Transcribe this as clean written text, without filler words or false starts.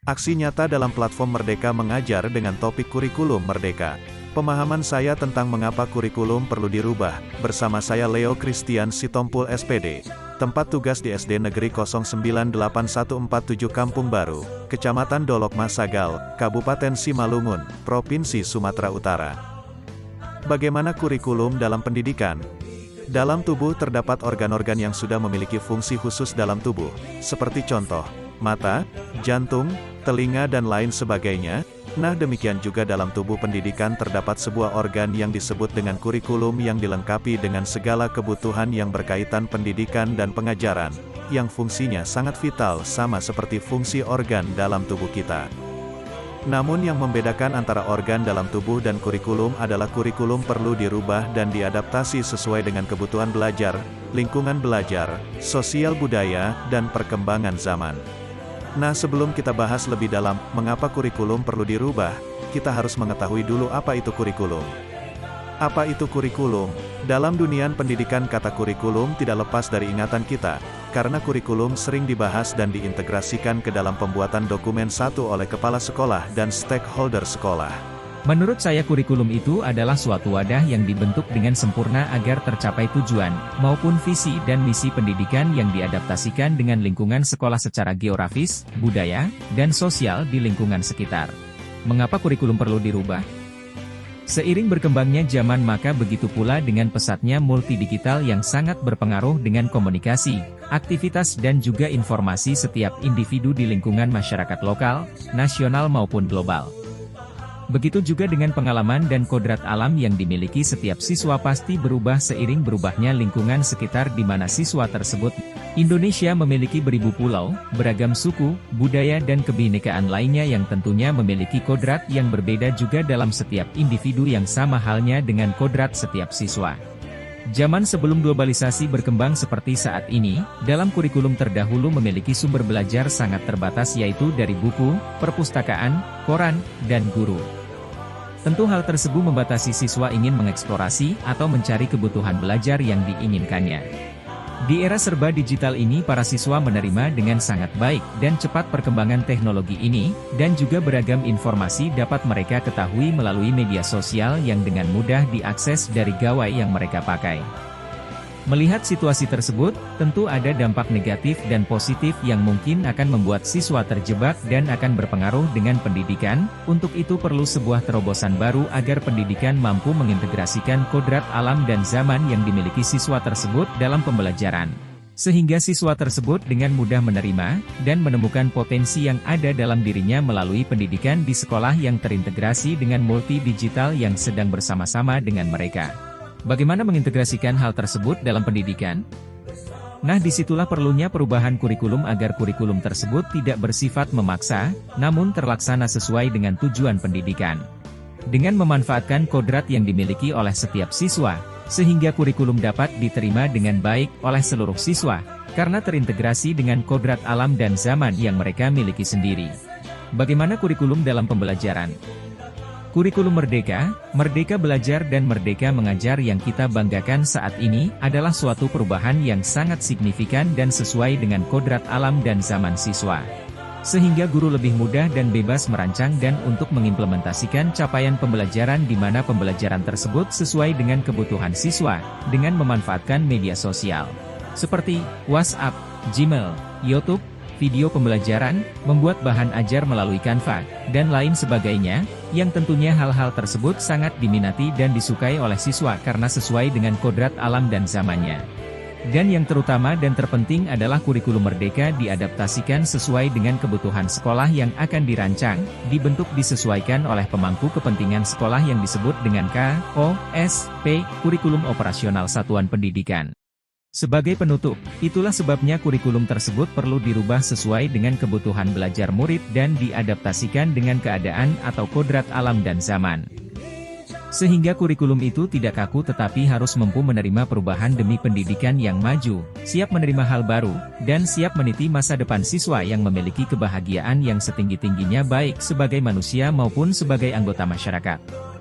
Aksi nyata dalam platform Merdeka Mengajar dengan topik kurikulum Merdeka. Pemahaman saya tentang mengapa kurikulum perlu dirubah, bersama saya Leo Christian Sitompul SPD. Tempat tugas di SD Negeri 098147 Kampung Baru, Kecamatan Dolok Masagal, Kabupaten Simalungun, Provinsi Sumatera Utara. Bagaimana kurikulum dalam pendidikan? Dalam tubuh terdapat organ-organ yang sudah memiliki fungsi khusus dalam tubuh, seperti contoh, mata, jantung, telinga dan lain sebagainya. Nah, demikian juga dalam tubuh pendidikan terdapat sebuah organ yang disebut dengan kurikulum yang dilengkapi dengan segala kebutuhan yang berkaitan pendidikan dan pengajaran, yang fungsinya sangat vital sama seperti fungsi organ dalam tubuh kita. Namun yang membedakan antara organ dalam tubuh dan kurikulum adalah kurikulum perlu dirubah dan diadaptasi sesuai dengan kebutuhan belajar, lingkungan belajar, sosial budaya, dan perkembangan zaman. Nah, sebelum kita bahas lebih dalam, mengapa kurikulum perlu dirubah, kita harus mengetahui dulu apa itu kurikulum. Apa itu kurikulum? Dalam dunia pendidikan kata kurikulum tidak lepas dari ingatan kita, karena kurikulum sering dibahas dan diintegrasikan ke dalam pembuatan dokumen satu oleh kepala sekolah dan stakeholder sekolah. Menurut saya kurikulum itu adalah suatu wadah yang dibentuk dengan sempurna agar tercapai tujuan, maupun visi dan misi pendidikan yang diadaptasikan dengan lingkungan sekolah secara geografis, budaya, dan sosial di lingkungan sekitar. Mengapa kurikulum perlu dirubah? Seiring berkembangnya zaman maka begitu pula dengan pesatnya multidigital yang sangat berpengaruh dengan komunikasi, aktivitas dan juga informasi setiap individu di lingkungan masyarakat lokal, nasional maupun global. Begitu juga dengan pengalaman dan kodrat alam yang dimiliki setiap siswa pasti berubah seiring berubahnya lingkungan sekitar di mana siswa tersebut. Indonesia memiliki beribu pulau, beragam suku, budaya dan kebinekaan lainnya yang tentunya memiliki kodrat yang berbeda juga dalam setiap individu yang sama halnya dengan kodrat setiap siswa. Zaman sebelum globalisasi berkembang seperti saat ini, dalam kurikulum terdahulu memiliki sumber belajar sangat terbatas yaitu dari buku, perpustakaan, koran, dan guru. Tentu hal tersebut membatasi siswa ingin mengeksplorasi atau mencari kebutuhan belajar yang diinginkannya. Di era serba digital ini para siswa menerima dengan sangat baik dan cepat perkembangan teknologi ini, dan juga beragam informasi dapat mereka ketahui melalui media sosial yang dengan mudah diakses dari gawai yang mereka pakai. Melihat situasi tersebut, tentu ada dampak negatif dan positif yang mungkin akan membuat siswa terjebak dan akan berpengaruh dengan pendidikan. Untuk itu perlu sebuah terobosan baru agar pendidikan mampu mengintegrasikan kodrat alam dan zaman yang dimiliki siswa tersebut dalam pembelajaran. Sehingga siswa tersebut dengan mudah menerima dan menemukan potensi yang ada dalam dirinya melalui pendidikan di sekolah yang terintegrasi dengan multi-digital yang sedang bersama-sama dengan mereka. Bagaimana mengintegrasikan hal tersebut dalam pendidikan? Nah, disitulah perlunya perubahan kurikulum agar kurikulum tersebut tidak bersifat memaksa, namun terlaksana sesuai dengan tujuan pendidikan. Dengan memanfaatkan kodrat yang dimiliki oleh setiap siswa, sehingga kurikulum dapat diterima dengan baik oleh seluruh siswa, karena terintegrasi dengan kodrat alam dan zaman yang mereka miliki sendiri. Bagaimana kurikulum dalam pembelajaran? Kurikulum Merdeka, Merdeka Belajar dan Merdeka Mengajar yang kita banggakan saat ini, adalah suatu perubahan yang sangat signifikan dan sesuai dengan kodrat alam dan zaman siswa. Sehingga guru lebih mudah dan bebas merancang dan untuk mengimplementasikan capaian pembelajaran di mana pembelajaran tersebut sesuai dengan kebutuhan siswa, dengan memanfaatkan media sosial. Seperti WhatsApp, Gmail, YouTube, video pembelajaran, membuat bahan ajar melalui Canva, dan lain sebagainya, yang tentunya hal-hal tersebut sangat diminati dan disukai oleh siswa karena sesuai dengan kodrat alam dan zamannya. Dan yang terutama dan terpenting adalah kurikulum Merdeka diadaptasikan sesuai dengan kebutuhan sekolah yang akan dirancang, dibentuk disesuaikan oleh pemangku kepentingan sekolah yang disebut dengan KOSP, Kurikulum Operasional Satuan Pendidikan. Sebagai penutup, itulah sebabnya kurikulum tersebut perlu dirubah sesuai dengan kebutuhan belajar murid dan diadaptasikan dengan keadaan atau kodrat alam dan zaman. Sehingga kurikulum itu tidak kaku tetapi harus mampu menerima perubahan demi pendidikan yang maju, siap menerima hal baru, dan siap meniti masa depan siswa yang memiliki kebahagiaan yang setinggi-tingginya baik sebagai manusia maupun sebagai anggota masyarakat.